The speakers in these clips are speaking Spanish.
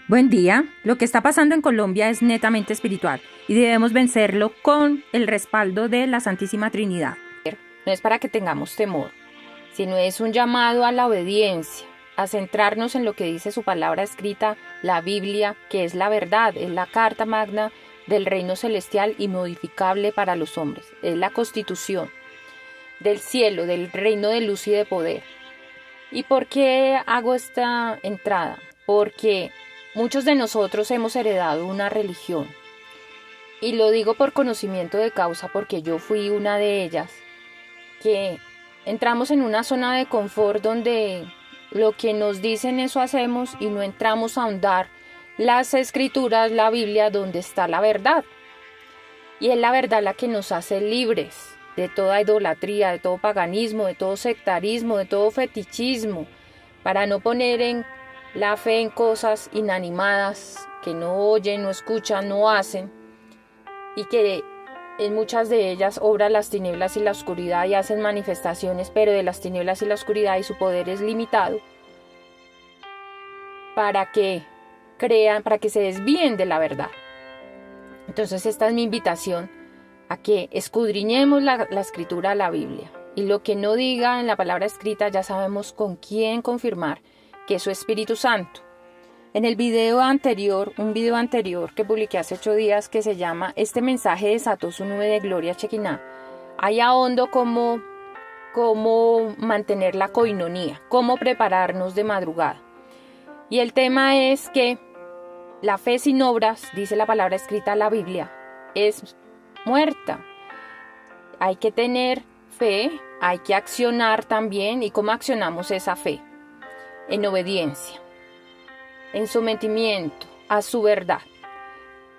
Buen día. Lo que está pasando en Colombia es netamente espiritual y debemos vencerlo con el respaldo de la Santísima Trinidad. No es para que tengamos temor, sino es un llamado a la obediencia, a centrarnos en lo que dice su palabra escrita, la Biblia, que es la verdad, es la carta magna del reino celestial inmodificable para los hombres, es la constitución del cielo, del reino de luz y de poder. ¿Y por qué hago esta entrada? Porque muchos de nosotros hemos heredado una religión. Y lo digo por conocimiento de causa, porque yo fui una de ellas, que entramos en una zona de confort donde lo que nos dicen eso hacemos y no entramos a ahondar las escrituras, la Biblia, donde está la verdad. Y es la verdad la que nos hace libres de toda idolatría, de todo paganismo, de todo sectarismo, de todo fetichismo, para no poner en la fe en cosas inanimadas que no oyen, no escuchan, no hacen, y que en muchas de ellas obran las tinieblas y la oscuridad y hacen manifestaciones, pero de las tinieblas y la oscuridad, y su poder es limitado, para que crean, para que se desvíen de la verdad. Entonces esta es mi invitación a que escudriñemos la escritura, la Biblia, y lo que no diga en la palabra escrita ya sabemos con quién confirmar que es su Espíritu Santo. En el video anterior, un video anterior que publiqué hace 8 días que se llama Este mensaje desató su nube de gloria Chequiná, ahí ahondo cómo mantener la coinonía, cómo prepararnos de madrugada. Y el tema es que la fe sin obras, dice la palabra escrita, la Biblia, es muerta. Hay que tener fe, hay que accionar también. ¿Y cómo accionamos esa fe? En obediencia, en sometimiento a su verdad.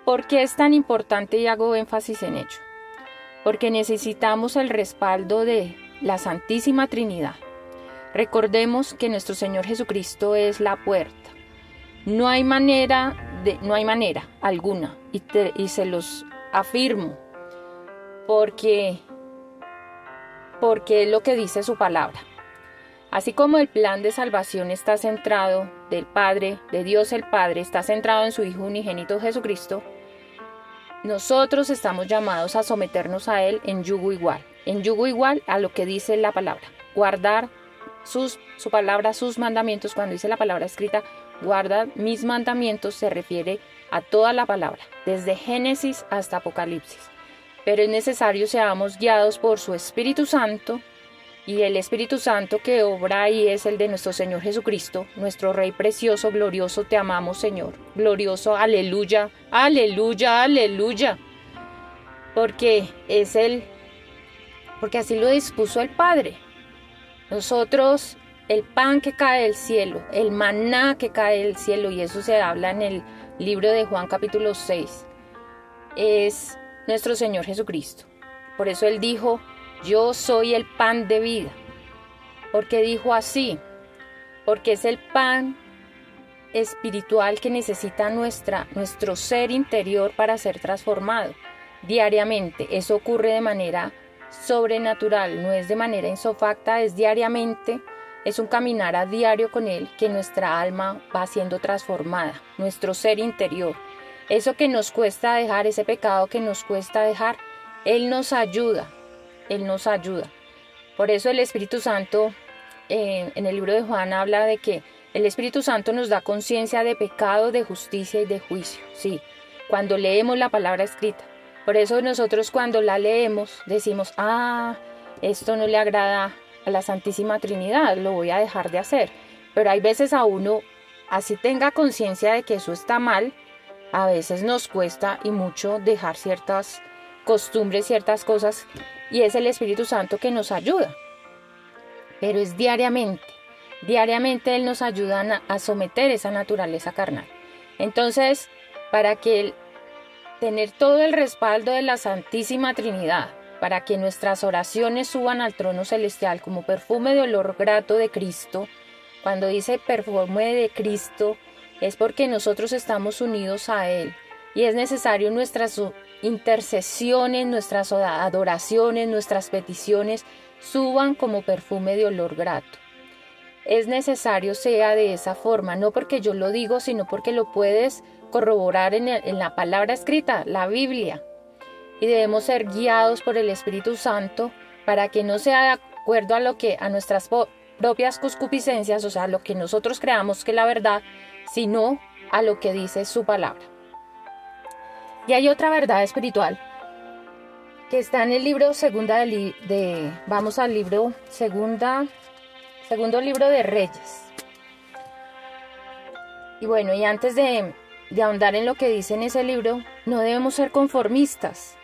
¿Por qué es tan importante y hago énfasis en ello? Porque necesitamos el respaldo de la Santísima Trinidad. Recordemos que nuestro Señor Jesucristo es la puerta. No hay manera alguna, y se los afirmo, porque es lo que dice su palabra. Así como el plan de salvación está centrado del Padre, de Dios el Padre, está centrado en su Hijo unigénito Jesucristo, nosotros estamos llamados a someternos a Él en yugo igual a lo que dice la palabra, guardar su palabra, sus mandamientos. Cuando dice la palabra escrita, guarda mis mandamientos, se refiere a toda la palabra, desde Génesis hasta Apocalipsis. Pero es necesario seamos guiados por su Espíritu Santo, y el Espíritu Santo que obra ahí es el de nuestro Señor Jesucristo, nuestro Rey precioso, glorioso, te amamos, Señor, glorioso, aleluya, aleluya, aleluya, porque así lo dispuso el Padre. Nosotros, el pan que cae del cielo, el maná que cae del cielo, y eso se habla en el libro de Juan capítulo 6, es nuestro Señor Jesucristo. Por eso Él dijo, yo soy el pan de vida. ¿Por qué dijo así? Porque es el pan espiritual que necesita nuestro ser interior para ser transformado diariamente. Eso ocurre de manera sobrenatural, no es de manera insofacta, es diariamente, es un caminar a diario con Él, que nuestra alma va siendo transformada, nuestro ser interior. Eso que nos cuesta dejar, ese pecado que nos cuesta dejar, Él nos ayuda. Por eso el Espíritu Santo, en el libro de Juan, habla de que el Espíritu Santo nos da conciencia de pecado, de justicia y de juicio. Sí, cuando leemos la palabra escrita. Por eso nosotros cuando la leemos decimos, esto no le agrada a la Santísima Trinidad, lo voy a dejar de hacer. Pero hay veces a uno, así tenga conciencia de que eso está mal, a veces nos cuesta y mucho dejar ciertas costumbres, ciertas cosas, y es el Espíritu Santo que nos ayuda. Pero es diariamente Él nos ayuda a someter esa naturaleza carnal. Entonces, para que tener todo el respaldo de la Santísima Trinidad, para que nuestras oraciones suban al trono celestial como perfume de olor grato de Cristo, cuando dice perfume de Cristo, es porque nosotros estamos unidos a Él, y es necesario nuestras intercesiones, nuestras adoraciones, nuestras peticiones suban como perfume de olor grato. es necesario sea de esa forma, no porque yo lo digo, sino porque lo puedes corroborar en la palabra escrita, la Biblia. Y debemos ser guiados por el Espíritu Santo para que no sea de acuerdo a nuestras propias concupiscencias, o sea, lo que nosotros creamos que es la verdad, sino a lo que dice su palabra. Y hay otra verdad espiritual que está en el libro vamos al libro segundo libro de Reyes. Y bueno, y antes de ahondar en lo que dice en ese libro, no debemos ser conformistas,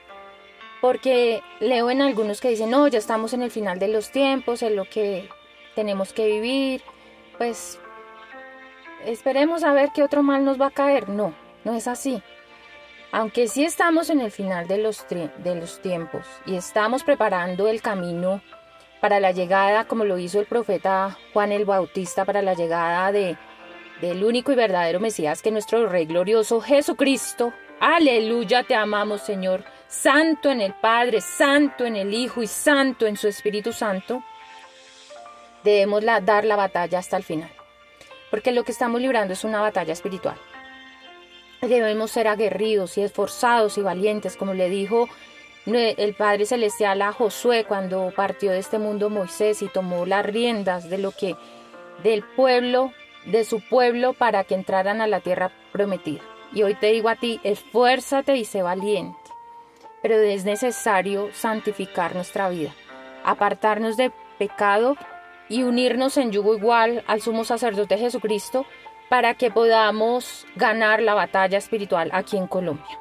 porque leo en algunos que dicen, no, ya estamos en el final de los tiempos, en lo que tenemos que vivir, pues esperemos a ver qué otro mal nos va a caer. No, no es así. Aunque sí estamos en el final de los tiempos y estamos preparando el camino para la llegada, como lo hizo el profeta Juan el Bautista, para la llegada del único y verdadero Mesías, que es nuestro Rey glorioso Jesucristo. Aleluya, te amamos, Señor. Santo en el Padre, santo en el Hijo y santo en su Espíritu Santo. Debemos dar la batalla hasta el final, porque lo que estamos librando es una batalla espiritual. Debemos ser aguerridos y esforzados y valientes, como le dijo el Padre Celestial a Josué cuando partió de este mundo Moisés y tomó las riendas de su pueblo para que entraran a la tierra prometida. Y hoy te digo a ti, esfuérzate y sé valiente. Pero es necesario santificar nuestra vida, apartarnos de pecado y unirnos en yugo igual al sumo sacerdote Jesucristo para que podamos ganar la batalla espiritual aquí en Colombia.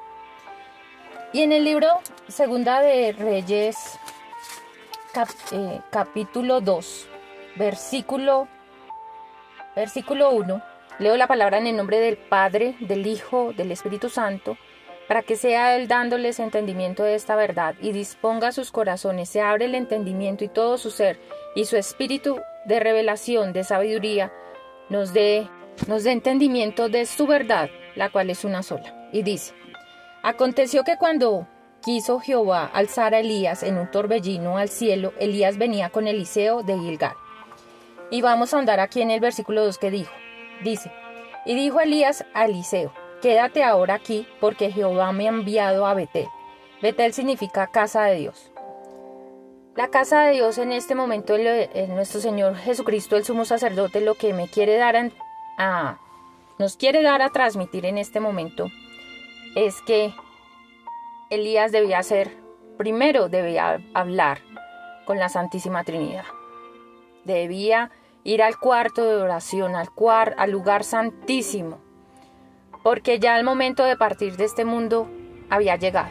Y en el libro Segunda de Reyes, capítulo 2, versículo 1, leo la palabra en el nombre del Padre, del Hijo, del Espíritu Santo, para que sea Él dándoles entendimiento de esta verdad y disponga sus corazones, se abre el entendimiento y todo su ser y su espíritu de revelación, de sabiduría, nos dé entendimiento de su verdad, la cual es una sola. Y dice, aconteció que cuando quiso Jehová alzar a Elías en un torbellino al cielo, Elías venía con Eliseo de Gilgal. Y vamos a andar aquí en el versículo 2 que dice, y dijo Elías a Eliseo, quédate ahora aquí, porque Jehová me ha enviado a Betel. Betel significa casa de Dios. La casa de Dios en este momento, nuestro Señor Jesucristo, el sumo sacerdote, lo que nos quiere dar a transmitir en este momento es que Elías debía hablar con la Santísima Trinidad. Debía ir al cuarto de oración, al lugar santísimo, porque ya el momento de partir de este mundo había llegado.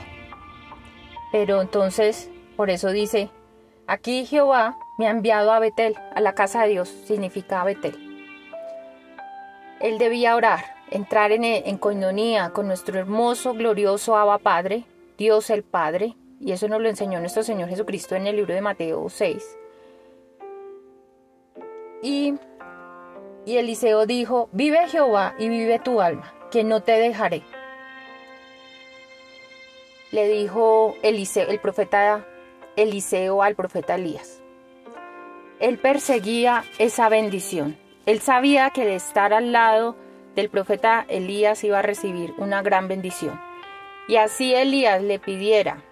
Pero entonces, por eso dice, aquí Jehová me ha enviado a Betel, a la casa de Dios, significa Betel. Él debía orar, entrar en coinonía con nuestro hermoso, glorioso Abba Padre, Dios el Padre, y eso nos lo enseñó nuestro Señor Jesucristo en el libro de Mateo 6. Y Eliseo dijo, vive Jehová y vive tu alma, que no te dejaré. Le dijo el profeta Eliseo al profeta Elías. Él perseguía esa bendición. Él sabía que de estar al lado del profeta Elías iba a recibir una gran bendición. Y así Elías le pidiera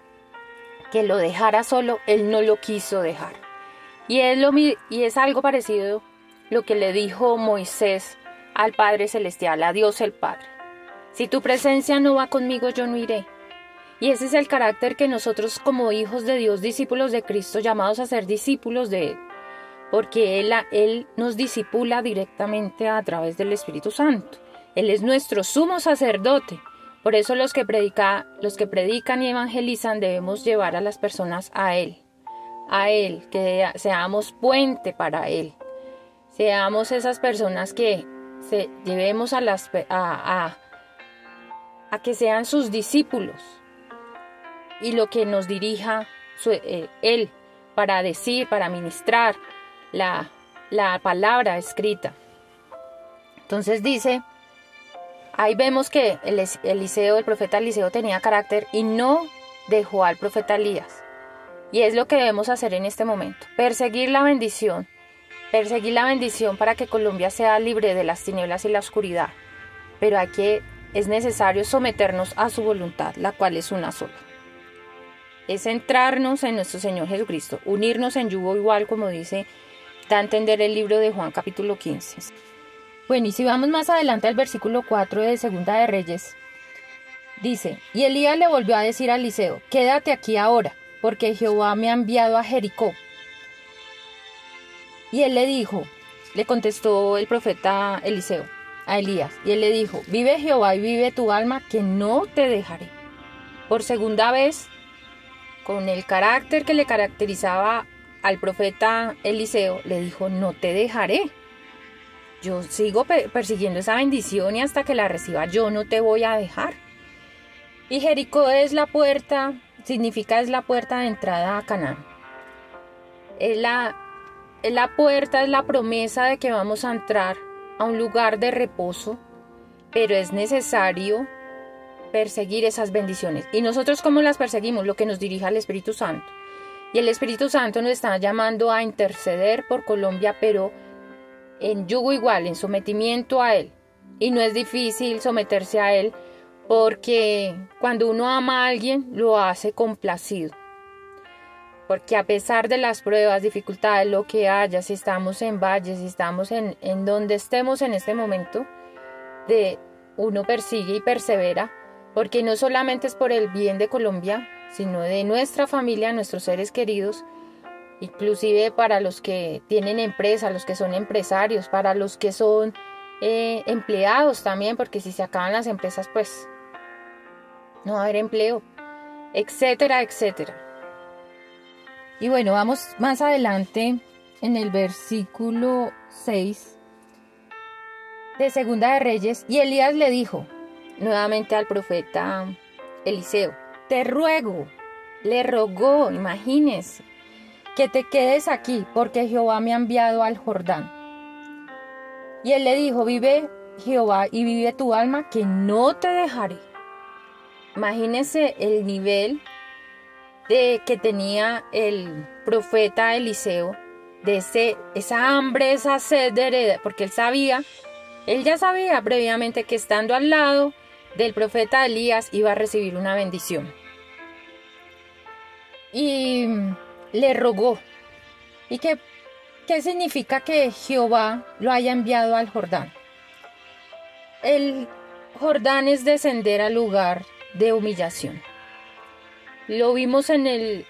que lo dejara solo, él no lo quiso dejar. Y es algo parecido lo que le dijo Moisés al Padre Celestial, a Dios el Padre. Si tu presencia no va conmigo, yo no iré. Y ese es el carácter que nosotros como hijos de Dios, discípulos de Cristo, llamados a ser discípulos de Él, porque Él nos discipula directamente a través del Espíritu Santo. Él es nuestro sumo sacerdote. Por eso los que predican y evangelizan debemos llevar a las personas a Él, que seamos puente para Él. Seamos esas personas que llevemos a que sean sus discípulos y lo que nos dirija Él para decir, para ministrar la palabra escrita. Entonces dice, ahí vemos que el profeta Eliseo tenía carácter y no dejó al profeta Elías. Y es lo que debemos hacer en este momento, perseguir la bendición perseguir la bendición para que Colombia sea libre de las tinieblas y la oscuridad, pero es necesario someternos a su voluntad, la cual es una sola. Es centrarnos en nuestro Señor Jesucristo, unirnos en yugo igual, como da a entender el libro de Juan capítulo 15. Bueno, y si vamos más adelante al versículo 4 de Segunda de Reyes, dice: y Elías le volvió a decir a Eliseo: quédate aquí ahora, porque Jehová me ha enviado a Jericó. Y él le contestó el profeta Eliseo a Elías, y él le dijo: vive Jehová y vive tu alma, que no te dejaré. Por segunda vez, con el carácter que le caracterizaba al profeta Eliseo, le dijo: no te dejaré. Yo sigo persiguiendo esa bendición y hasta que la reciba yo no te voy a dejar. Y Jericó es la puerta de entrada a Canaán. Es la puerta, es la promesa de que vamos a entrar a un lugar de reposo, pero es necesario perseguir esas bendiciones. ¿Y nosotros cómo las perseguimos? Lo que nos dirija el Espíritu Santo. Y el Espíritu Santo nos está llamando a interceder por Colombia, pero en yugo igual, en sometimiento a Él. Y no es difícil someterse a Él, porque cuando uno ama a alguien, lo hace complacido. Porque a pesar de las pruebas, dificultades, lo que haya, si estamos en valles, si estamos en donde estemos en este momento, uno persigue y persevera, porque no solamente es por el bien de Colombia, sino de nuestra familia, nuestros seres queridos, inclusive para los que tienen empresa, los que son empresarios, para los que son empleados también, porque si se acaban las empresas, pues no va a haber empleo, etcétera, etcétera. Y bueno, vamos más adelante en el versículo 6 de Segunda de Reyes. Y Elías le dijo nuevamente al profeta Eliseo: te ruego, le rogó, imagínense, que te quedes aquí, porque Jehová me ha enviado al Jordán. Y él le dijo: vive Jehová y vive tu alma, que no te dejaré. Imagínense el nivel que tenía el profeta Eliseo, de esa hambre, esa sed de heredad, porque él ya sabía previamente que estando al lado del profeta Elías iba a recibir una bendición. Y le rogó. ¿Y qué significa que Jehová lo haya enviado al Jordán? El Jordán es descender al lugar de humillación. Lo vimos en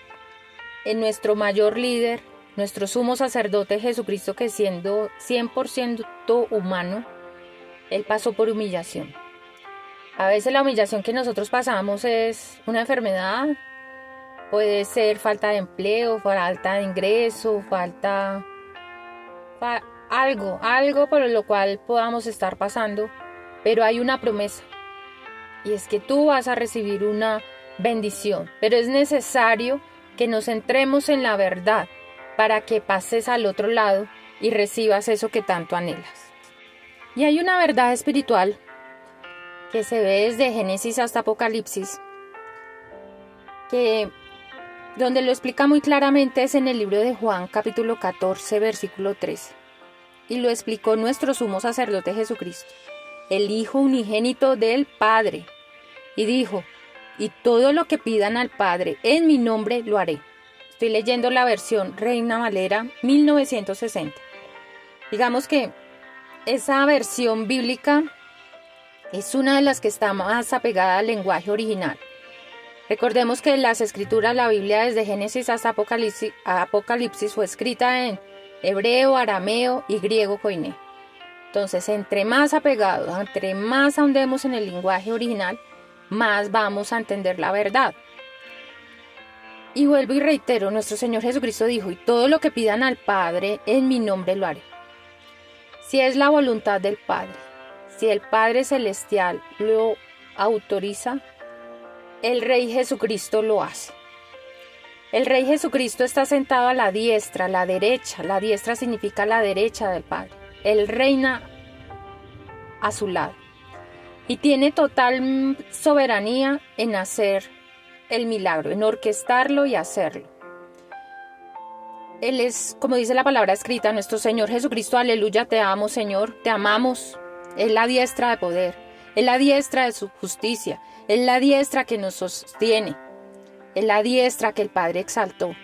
nuestro mayor líder, nuestro sumo sacerdote Jesucristo, que siendo 100% humano, Él pasó por humillación. A veces la humillación que nosotros pasamos es una enfermedad, puede ser falta de empleo, falta de ingreso, algo por lo cual podamos estar pasando, pero hay una promesa, y es que tú vas a recibir una bendición, pero es necesario que nos centremos en la verdad para que pases al otro lado y recibas eso que tanto anhelas. Y hay una verdad espiritual que se ve desde Génesis hasta Apocalipsis, que donde lo explica muy claramente es en el libro de Juan capítulo 14 versículo 13, y lo explicó nuestro sumo sacerdote Jesucristo, el Hijo unigénito del Padre, y dijo: y todo lo que pidan al Padre en mi nombre lo haré. Estoy leyendo la versión Reina Valera 1960. Digamos que esa versión bíblica es una de las que está más apegada al lenguaje original. Recordemos que las escrituras, la Biblia desde Génesis hasta Apocalipsis fue escrita en hebreo, arameo y griego koiné. Entonces, entre más apegados, entre más ahondemos en el lenguaje original, más vamos a entender la verdad. Y vuelvo y reitero, nuestro Señor Jesucristo dijo: y todo lo que pidan al Padre en mi nombre lo haré. Si es la voluntad del Padre, si el Padre Celestial lo autoriza, el Rey Jesucristo lo hace. El Rey Jesucristo está sentado a la diestra, la derecha. La diestra significa la derecha del Padre. Él reina a su lado y tiene total soberanía en hacer el milagro, en orquestarlo y hacerlo. Él es, como dice la palabra escrita, nuestro Señor Jesucristo, aleluya, te amo, Señor, te amamos. Es la diestra de poder, es la diestra de su justicia, es la diestra que nos sostiene, es la diestra que el Padre exaltó,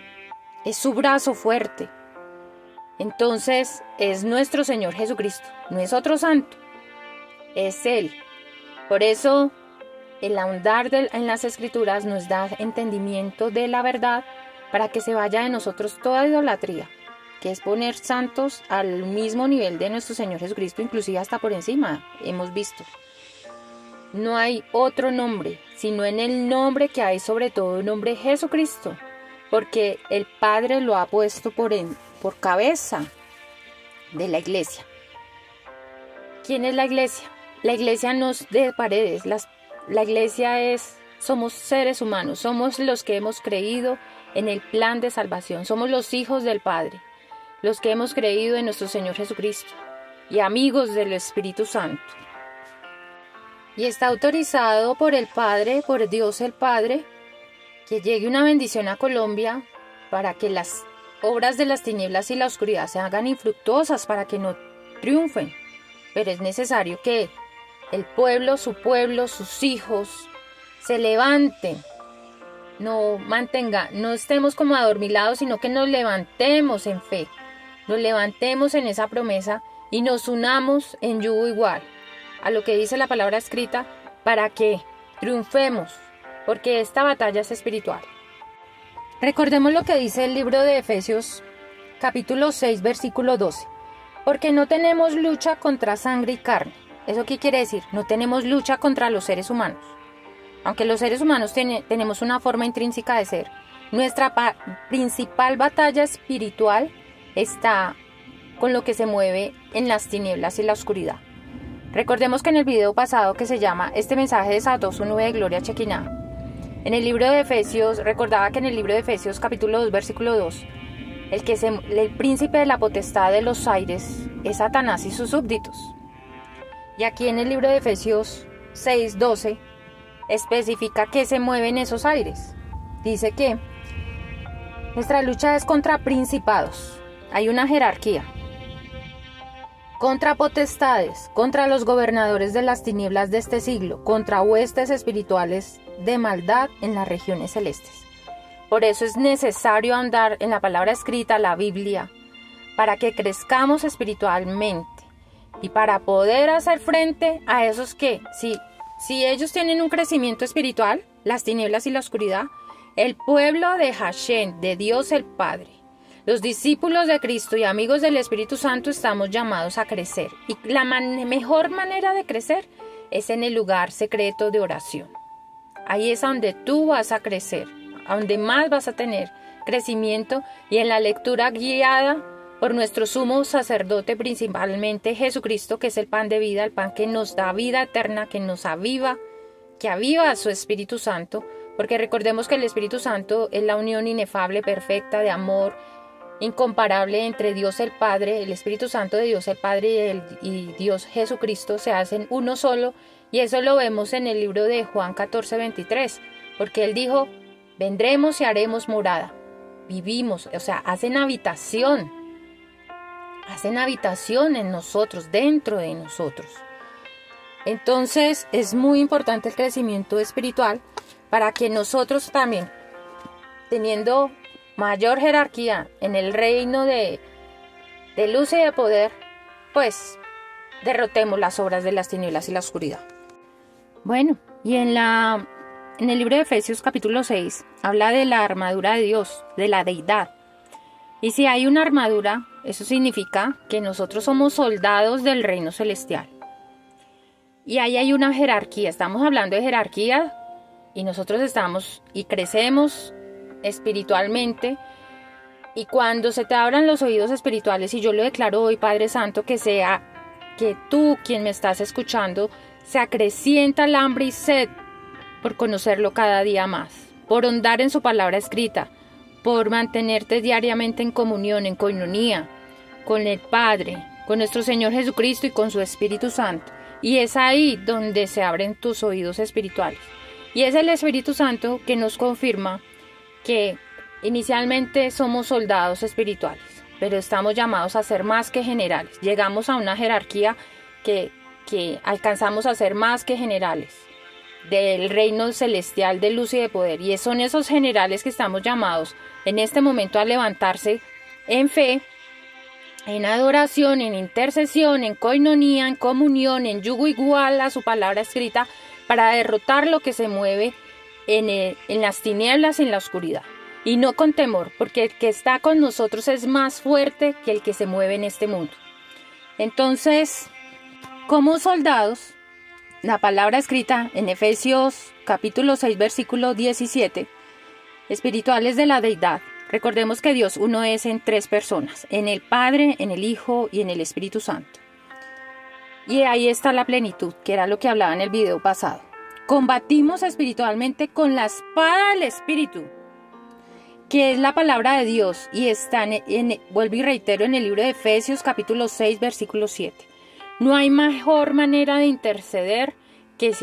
es su brazo fuerte. Entonces es nuestro Señor Jesucristo, no es otro santo, es Él. Por eso el ahondar en las Escrituras nos da entendimiento de la verdad para que se vaya de nosotros toda idolatría, que es poner santos al mismo nivel de nuestro Señor Jesucristo, inclusive hasta por encima, hemos visto. No hay otro nombre, sino en el nombre que hay sobre todo el nombre Jesucristo, porque el Padre lo ha puesto por cabeza de la iglesia. ¿Quién es la iglesia? La iglesia no es de paredes, la iglesia somos seres humanos, somos los que hemos creído en el plan de salvación, somos los hijos del Padre, los que hemos creído en nuestro Señor Jesucristo y amigos del Espíritu Santo. Y está autorizado por el Padre, por Dios el Padre, que llegue una bendición a Colombia para que las obras de las tinieblas y la oscuridad se hagan infructuosas, para que no triunfen. Pero es necesario que el pueblo, sus hijos, se levanten. No estemos como adormilados, sino que nos levantemos en fe, nos levantemos en esa promesa y nos unamos en yugo igual a lo que dice la palabra escrita, para que triunfemos, porque esta batalla es espiritual. Recordemos lo que dice el libro de Efesios, capítulo 6, versículo 12. Porque no tenemos lucha contra sangre y carne. ¿Eso qué quiere decir? No tenemos lucha contra los seres humanos. Aunque los seres humanos tenemos una forma intrínseca de ser, nuestra principal batalla espiritual está con lo que se mueve en las tinieblas y la oscuridad. Recordemos que en el video pasado, que se llama Este mensaje desató su nube de gloria Chequiná, en el libro de Efesios, recordaba que en el libro de Efesios capítulo 2 versículo 2, el príncipe de la potestad de los aires es Satanás y sus súbditos. Y aquí en el libro de Efesios 6:12 especifica que se mueven esos aires. Dice que nuestra lucha es contra principados, hay una jerarquía, contra potestades, contra los gobernadores de las tinieblas de este siglo, contra huestes espirituales de maldad en las regiones celestes. Por eso es necesario andar en la palabra escrita, la Biblia, para que crezcamos espiritualmente y para poder hacer frente a esos que, si ellos tienen un crecimiento espiritual, las tinieblas y la oscuridad, el pueblo de Hashem, de Dios el Padre, los discípulos de Cristo y amigos del Espíritu Santo estamos llamados a crecer. Y la mejor manera de crecer es en el lugar secreto de oración. Ahí es donde tú vas a crecer, a donde más vas a tener crecimiento, y en la lectura guiada por nuestro sumo sacerdote, principalmente Jesucristo, que es el pan de vida, el pan que nos da vida eterna, que nos aviva, que aviva a su Espíritu Santo, porque recordemos que el Espíritu Santo es la unión inefable, perfecta, de amor, incomparable entre Dios el Padre, el Espíritu Santo de Dios el Padre y Dios Jesucristo se hacen uno solo, y eso lo vemos en el libro de Juan 14:23, porque Él dijo, vendremos y haremos morada, vivimos, o sea, hacen habitación en nosotros, dentro de nosotros. Entonces es muy importante el crecimiento espiritual para que nosotros también, teniendo mayor jerarquía en el reino de luz y de poder, pues derrotemos las obras de las tinieblas y la oscuridad. Bueno, y en el libro de Efesios capítulo 6 habla de la armadura de Dios, de la deidad. Y si hay una armadura, eso significa que nosotros somos soldados del reino celestial. Y ahí hay una jerarquía, estamos hablando de jerarquía, y nosotros estamos y crecemos espiritualmente, y cuando se te abran los oídos espirituales, y yo lo declaro hoy, Padre Santo, que sea que tú, quien me estás escuchando, se acrecienta el hambre y sed por conocerlo cada día más, por ahondar en su palabra escrita, por mantenerte diariamente en comunión, en coinonía con el Padre, con nuestro Señor Jesucristo y con su Espíritu Santo. Y es ahí donde se abren tus oídos espirituales. Y es el Espíritu Santo que nos confirma que Inicialmente somos soldados espirituales, pero estamos llamados a ser más que generales. Llegamos a una jerarquía que alcanzamos a ser más que generales del reino celestial de luz y de poder. Y son esos generales que estamos llamados en este momento a levantarse en fe, en adoración, en intercesión, en coinonía, en comunión, en yugo igual a su palabra escrita, para derrotar lo que se mueve en las tinieblas y en la oscuridad. Y no con temor, porque el que está con nosotros es más fuerte que el que se mueve en este mundo. Entonces, como soldados, la palabra escrita en Efesios capítulo 6, versículo 17, espirituales de la deidad. Recordemos que Dios uno es en tres personas, en el Padre, en el Hijo y en el Espíritu Santo. Y ahí está la plenitud, que era lo que hablaba en el video pasado. Combatimos espiritualmente con la espada del Espíritu, que es la palabra de Dios, y está vuelvo y reitero, en el libro de Efesios capítulo 6, versículo 7. No hay mejor manera de interceder que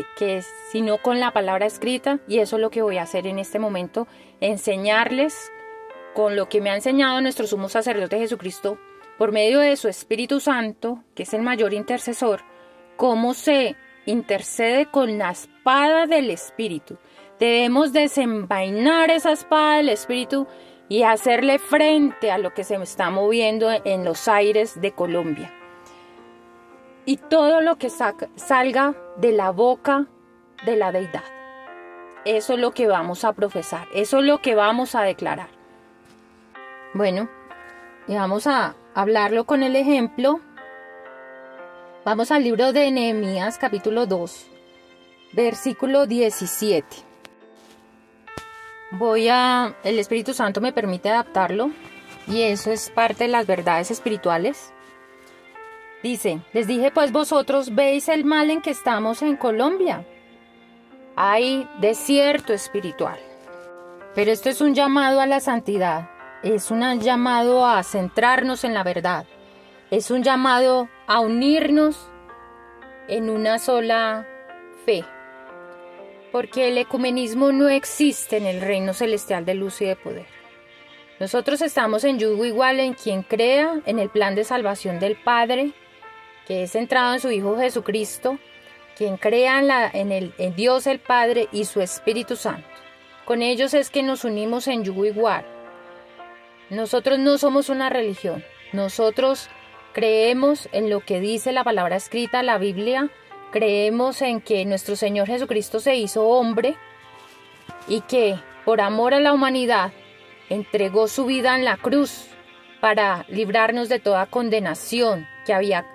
sino con la palabra escrita, y eso es lo que voy a hacer en este momento, enseñarles con lo que me ha enseñado nuestro sumo sacerdote Jesucristo, por medio de su Espíritu Santo, que es el mayor intercesor, cómo se intercede con la espada del Espíritu. Debemos desenvainar esa espada del Espíritu y hacerle frente a lo que se está moviendo en los aires de Colombia. Y todo lo que salga de la boca de la deidad. Eso es lo que vamos a profesar, eso es lo que vamos a declarar. Bueno, y vamos a hablarlo con el ejemplo. Vamos al libro de Nehemías, capítulo 2, versículo 17. El Espíritu Santo me permite adaptarlo, y eso es parte de las verdades espirituales. Dice, les dije pues vosotros veis el mal en que estamos en Colombia. Hay desierto espiritual. Pero esto es un llamado a la santidad. Es un llamado a centrarnos en la verdad. Es un llamado a unirnos en una sola fe. Porque el ecumenismo no existe en el reino celestial de luz y de poder. Nosotros estamos en yugo igual en quien crea en el plan de salvación del Padre, que es centrado en su Hijo Jesucristo, quien crea en Dios el Padre y su Espíritu Santo. Con ellos es que nos unimos en yugo igual. Nosotros no somos una religión, nosotros creemos en lo que dice la palabra escrita, la Biblia, creemos en que nuestro Señor Jesucristo se hizo hombre y que por amor a la humanidad entregó su vida en la cruz para librarnos de toda condenación que había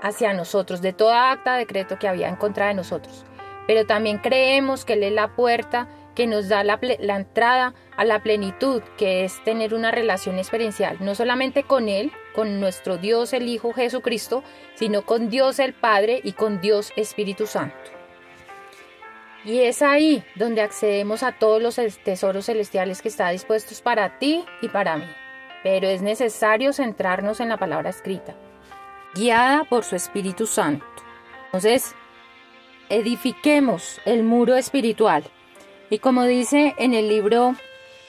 hacia nosotros, de toda acta de decreto que había en contra de nosotros. Pero también creemos que Él es la puerta que nos da la entrada a la plenitud, que es tener una relación experiencial, no solamente con Él, con nuestro Dios el Hijo Jesucristo, sino con Dios el Padre y con Dios Espíritu Santo. Y es ahí donde accedemos a todos los tesoros celestiales que están dispuestos para ti y para mí. Pero es necesario centrarnos en la palabra escrita, guiada por su Espíritu Santo. Entonces, edifiquemos el muro espiritual. Y como dice en el libro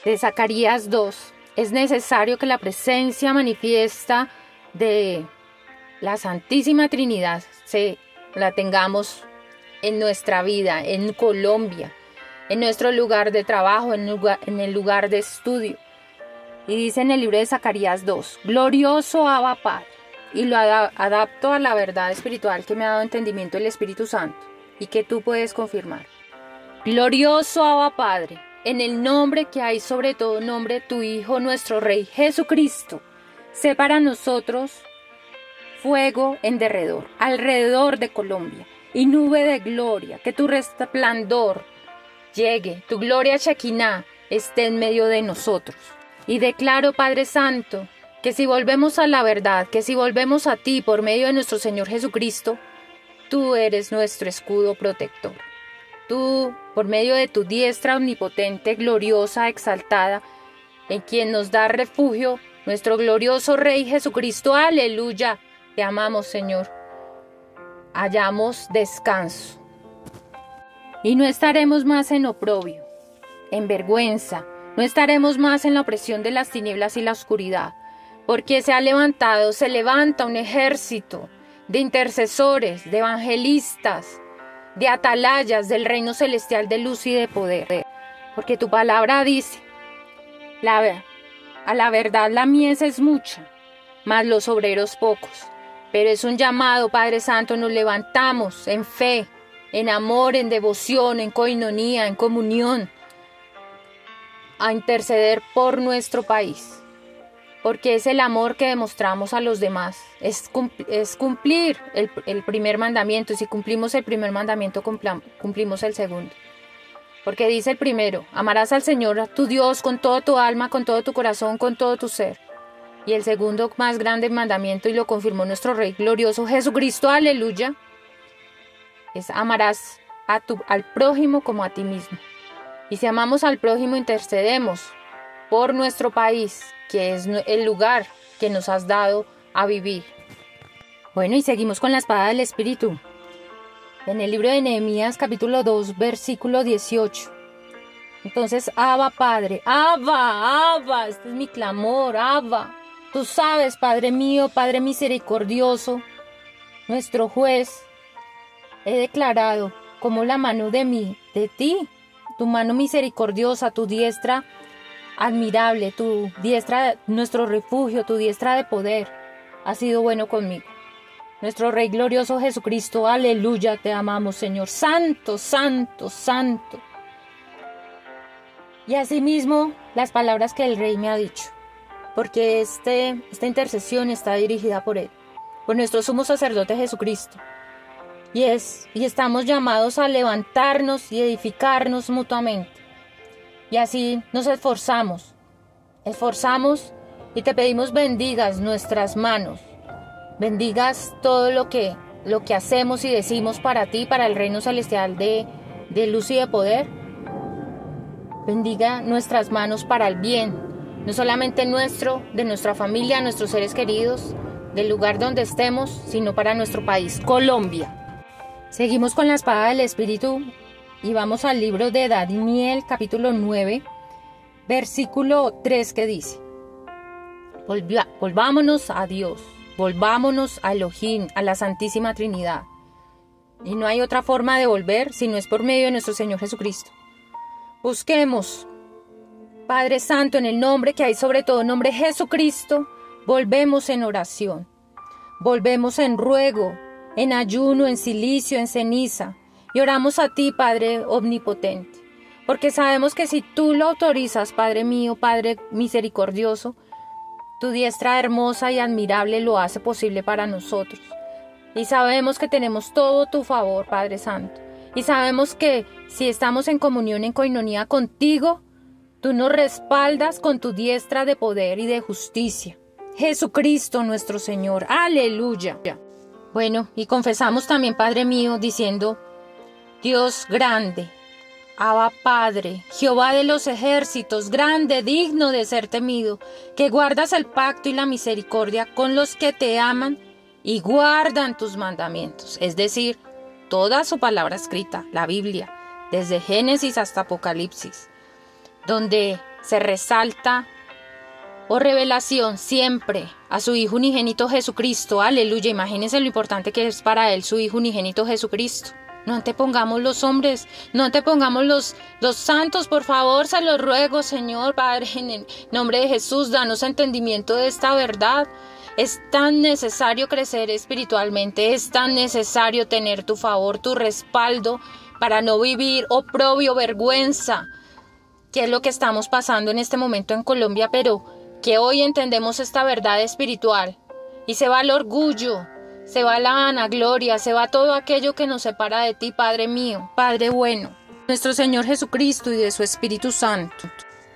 de Zacarías 2, es necesario que la presencia manifiesta de la Santísima Trinidad la tengamos en nuestra vida, en Colombia, en nuestro lugar de trabajo, en el lugar de estudio. Y dice en el libro de Zacarías 2, glorioso Abba Padre. Y lo adapto a la verdad espiritual que me ha dado entendimiento el Espíritu Santo y que tú puedes confirmar. Glorioso Abba Padre, en el nombre que hay sobre todo nombre, tu Hijo, nuestro Rey Jesucristo, sé para nosotros fuego en derredor, alrededor de Colombia, y nube de gloria, que tu resplandor llegue, tu gloria Shekinah esté en medio de nosotros. Y declaro, Padre Santo, que si volvemos a la verdad, que si volvemos a ti por medio de nuestro Señor Jesucristo, tú eres nuestro escudo protector. Tú, por medio de tu diestra omnipotente, gloriosa, exaltada, en quien nos da refugio, nuestro glorioso Rey Jesucristo, aleluya, te amamos, Señor. Hallamos descanso y no estaremos más en oprobio, en vergüenza, No estaremos más en la opresión de las tinieblas y la oscuridad, porque se levanta un ejército de intercesores, de evangelistas, de atalayas del reino celestial de luz y de poder. Porque tu palabra dice, a la verdad la mies es mucha, mas los obreros pocos. Pero es un llamado, Padre Santo, nos levantamos en fe, en amor, en devoción, en coinonía, en comunión, a interceder por nuestro país. Porque es el amor que demostramos a los demás, es cumplir el primer mandamiento, y si cumplimos el primer mandamiento, cumplimos el segundo. Porque dice el primero, amarás al Señor a tu Dios con todo tu alma, con todo tu corazón, con todo tu ser. Y el segundo más grande mandamiento, y lo confirmó nuestro Rey glorioso Jesucristo, aleluya, es amarás al prójimo como a ti mismo. Y si amamos al prójimo, intercedemos por nuestro país, que es el lugar que nos has dado a vivir. Bueno, y seguimos con la espada del Espíritu. En el libro de Nehemías, capítulo 2, versículo 18. Entonces, Abba, Padre, Abba, este es mi clamor, Abba. Tú sabes, Padre mío, Padre misericordioso, nuestro juez, he declarado como la mano de ti, tu mano misericordiosa, tu diestra admirable, tu diestra, nuestro refugio, tu diestra de poder, ha sido bueno conmigo. Nuestro Rey glorioso Jesucristo, aleluya, te amamos, Señor. Santo, santo, santo. Y asimismo, las palabras que el Rey me ha dicho, porque esta intercesión está dirigida por Él, por nuestro sumo sacerdote Jesucristo. Y estamos llamados a levantarnos y edificarnos mutuamente. Y así nos esforzamos y te pedimos bendigas nuestras manos. Bendigas todo lo que hacemos y decimos para ti, para el reino celestial de luz y de poder. Bendiga nuestras manos para el bien, no solamente de nuestra familia, nuestros seres queridos, del lugar donde estemos, sino para nuestro país, Colombia. Seguimos con la espada del Espíritu y vamos al libro de Daniel, capítulo 9, versículo 3, que dice: volvámonos a Dios. Volvámonos a Elohim, a la Santísima Trinidad. Y no hay otra forma de volver si no es por medio de nuestro Señor Jesucristo. Busquemos, Padre Santo, en el nombre que hay sobre todo nombre, Jesucristo, volvemos en oración, volvemos en ruego, en ayuno, en silicio, en ceniza, y oramos a ti, Padre omnipotente, porque sabemos que si tú lo autorizas, Padre mío, Padre misericordioso, tu diestra hermosa y admirable lo hace posible para nosotros. Y sabemos que tenemos todo tu favor, Padre Santo. Y sabemos que si estamos en comunión, en coinonía contigo, tú nos respaldas con tu diestra de poder y de justicia. Jesucristo nuestro Señor. Aleluya. Bueno, y confesamos también, Padre mío, diciendo: Dios grande, Abba Padre, Jehová de los ejércitos, grande, digno de ser temido, que guardas el pacto y la misericordia con los que te aman y guardan tus mandamientos, es decir, toda su palabra escrita, la Biblia, desde Génesis hasta Apocalipsis, donde se resalta revelación siempre a su Hijo unigénito Jesucristo, aleluya. Imagínense lo importante que es para él su Hijo unigénito Jesucristo. No antepongamos los hombres, no antepongamos los santos, por favor, se los ruego, Señor, Padre, en el nombre de Jesús, danos entendimiento de esta verdad. Es tan necesario crecer espiritualmente, es tan necesario tener tu favor, tu respaldo, para no vivir oprobio, vergüenza, que es lo que estamos pasando en este momento en Colombia, pero que hoy entendemos esta verdad espiritual, y se va el orgullo, se va la vanagloria, se va todo aquello que nos separa de ti, Padre mío, Padre bueno, nuestro Señor Jesucristo y de su Espíritu Santo.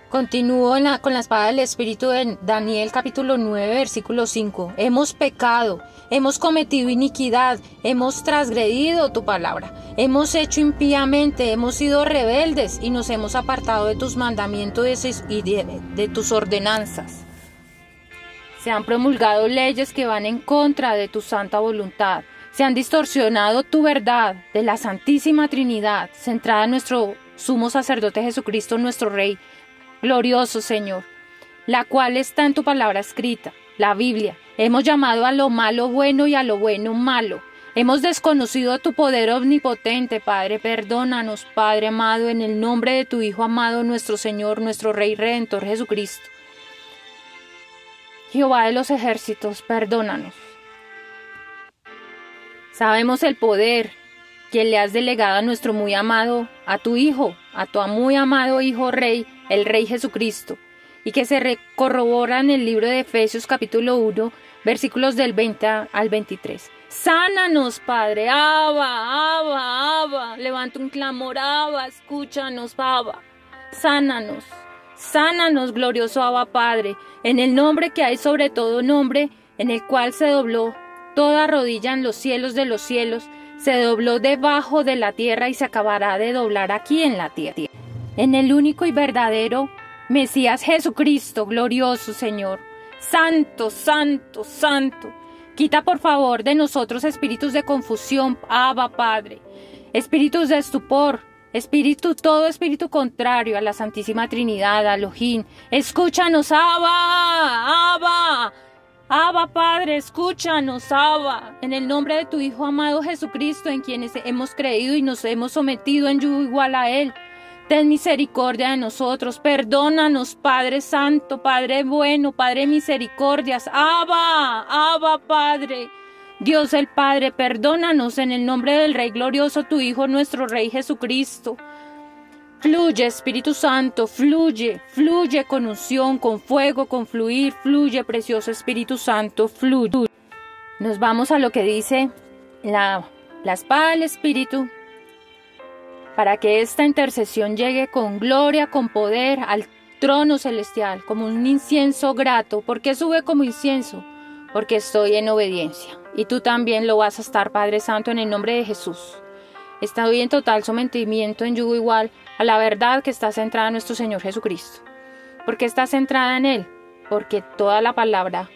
Continúo con la espada del Espíritu en Daniel capítulo 9, versículo 5. Hemos pecado, hemos cometido iniquidad, hemos transgredido tu palabra, hemos hecho impíamente, hemos sido rebeldes y nos hemos apartado de tus mandamientos y de tus ordenanzas. Se han promulgado leyes que van en contra de tu santa voluntad. Se han distorsionado tu verdad de la Santísima Trinidad, centrada en nuestro sumo sacerdote Jesucristo, nuestro Rey, glorioso Señor, la cual está en tu palabra escrita, la Biblia. Hemos llamado a lo malo bueno y a lo bueno malo. Hemos desconocido tu poder omnipotente, Padre. Perdónanos, Padre amado, en el nombre de tu Hijo amado, nuestro Señor, nuestro Rey Redentor Jesucristo. Jehová de los ejércitos, perdónanos. Sabemos el poder que le has delegado a nuestro muy amado, a tu Hijo, a tu muy amado Hijo Rey, el Rey Jesucristo, y que se corrobora en el libro de Efesios capítulo 1, versículos del 20 al 23. Sánanos, Padre, Abba, Abba, Abba, levanta un clamor, Abba, escúchanos, Abba, sánanos, sánanos, glorioso Abba, Padre, en el nombre que hay sobre todo nombre, en el cual se dobló toda rodilla en los cielos de los cielos, se dobló debajo de la tierra y se acabará de doblar aquí en la tierra. En el único y verdadero Mesías Jesucristo, glorioso Señor, santo, santo, santo. Quita por favor de nosotros espíritus de confusión, Abba Padre, espíritus de estupor, todo espíritu contrario a la Santísima Trinidad, a Elohim. Escúchanos, Abba, Abba, Abba Padre, escúchanos, Abba, en el nombre de tu Hijo amado Jesucristo, en quienes hemos creído y nos hemos sometido en yugo igual a Él. Ten misericordia de nosotros, perdónanos, Padre Santo, Padre bueno, Padre misericordias, Abba, Abba Padre, Dios el Padre, perdónanos en el nombre del Rey glorioso, tu Hijo, nuestro Rey Jesucristo. Fluye, Espíritu Santo, fluye, fluye con unción, con fuego, con fluir, fluye, precioso Espíritu Santo, fluye. Nos vamos a lo que dice la espada del Espíritu, para que esta intercesión llegue con gloria, con poder al trono celestial, como un incienso grato. ¿Por qué sube como incienso? Porque estoy en obediencia. Y tú también lo vas a estar, Padre Santo, en el nombre de Jesús. Estoy en total sometimiento, en yugo igual a la verdad que está centrada en nuestro Señor Jesucristo. ¿Por qué está centrada en Él? Porque toda la palabra,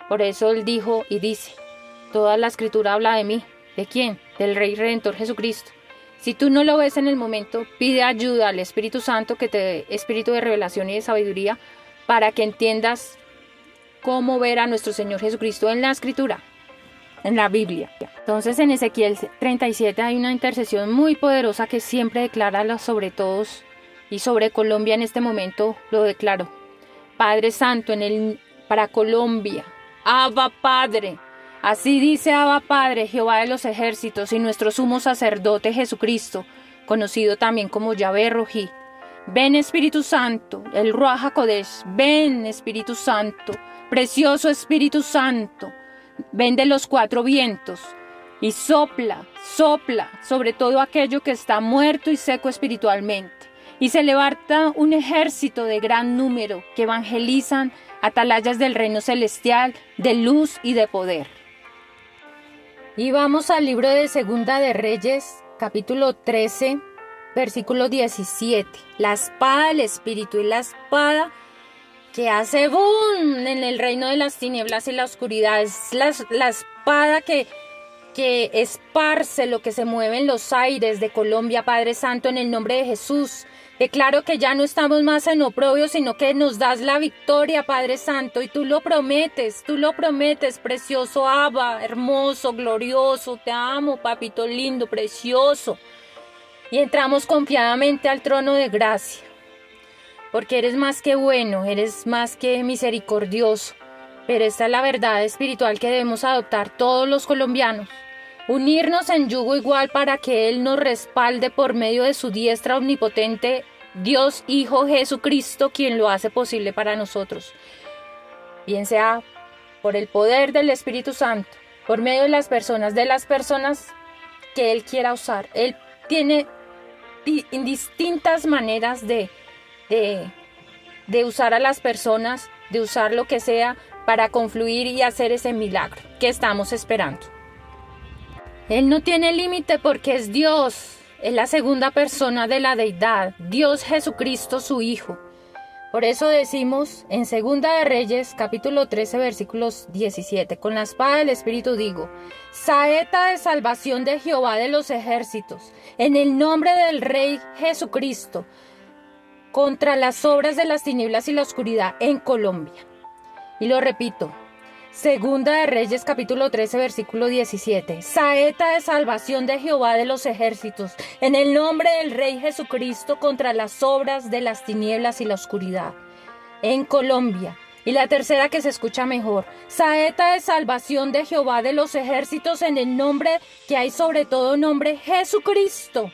por eso Él dijo y dice, toda la Escritura habla de mí. ¿De quién? Del Rey Redentor Jesucristo. Si tú no lo ves en el momento, pide ayuda al Espíritu Santo, que te dé espíritu de revelación y de sabiduría, para que entiendas cómo ver a nuestro Señor Jesucristo en la Escritura, en la Biblia. Entonces en Ezequiel 37 hay una intercesión muy poderosa que siempre declara sobre todos y sobre Colombia en este momento lo declaro. Padre Santo, para Colombia, Abba Padre. Así dice Abba Padre, Jehová de los ejércitos, y nuestro sumo sacerdote Jesucristo, conocido también como Yahvé Rojí. Ven Espíritu Santo, el Ruach HaKodesh, ven Espíritu Santo, precioso Espíritu Santo, ven de los cuatro vientos, y sopla, sopla sobre todo aquello que está muerto y seco espiritualmente. Y se levanta un ejército de gran número que evangelizan atalayas del reino celestial, de luz y de poder. Y vamos al libro de Segunda de Reyes, capítulo 13, versículo 17. La espada del Espíritu y la espada que hace boom en el reino de las tinieblas y la oscuridad. Es la espada que esparce lo que se mueve en los aires de Colombia, Padre Santo, en el nombre de Jesús. Declaro que ya no estamos más en oprobio, sino que nos das la victoria, Padre Santo, y tú lo prometes, precioso Abba, hermoso, glorioso, te amo, papito lindo, precioso. Y entramos confiadamente al trono de gracia, porque eres más que bueno, eres más que misericordioso, pero esta es la verdad espiritual que debemos adoptar todos los colombianos. Unirnos en yugo igual para que Él nos respalde por medio de su diestra omnipotente, Dios Hijo Jesucristo, quien lo hace posible para nosotros. Bien sea por el poder del Espíritu Santo, por medio de las personas que Él quiera usar. Él tiene distintas maneras de usar a las personas, de usar lo que sea para confluir y hacer ese milagro que estamos esperando. Él no tiene límite porque es Dios, es la segunda persona de la deidad, Dios Jesucristo su Hijo. Por eso decimos en Segunda de Reyes, capítulo 13, versículos 17, con la espada del Espíritu digo, saeta de salvación de Jehová de los ejércitos, en el nombre del Rey Jesucristo, contra las obras de las tinieblas y la oscuridad en Colombia. Y lo repito, Segunda de Reyes capítulo 13 versículo 17. Saeta de salvación de Jehová de los ejércitos, en el nombre del Rey Jesucristo contra las obras de las tinieblas y la oscuridad en Colombia. Y la tercera que se escucha mejor, saeta de salvación de Jehová de los ejércitos en el nombre que hay sobre todo nombre, Jesucristo.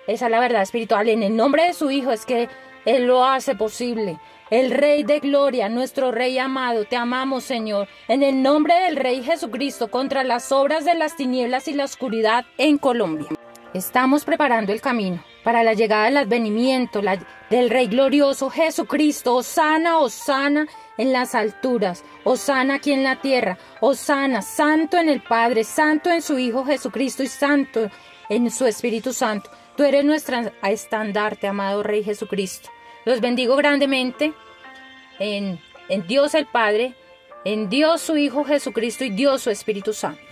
Esa es la verdad espiritual, en el nombre de su Hijo es que Él lo hace posible. El Rey de Gloria, nuestro Rey amado, te amamos, Señor, en el nombre del Rey Jesucristo contra las obras de las tinieblas y la oscuridad en Colombia. Estamos preparando el camino para la llegada del advenimiento del Rey glorioso Jesucristo. Hosana, hosana en las alturas, hosana aquí en la tierra, hosana, santo en el Padre, santo en su Hijo Jesucristo y santo en su Espíritu Santo. Tú eres nuestra estandarte, amado Rey Jesucristo. Los bendigo grandemente en Dios el Padre, en Dios su Hijo Jesucristo y Dios su Espíritu Santo.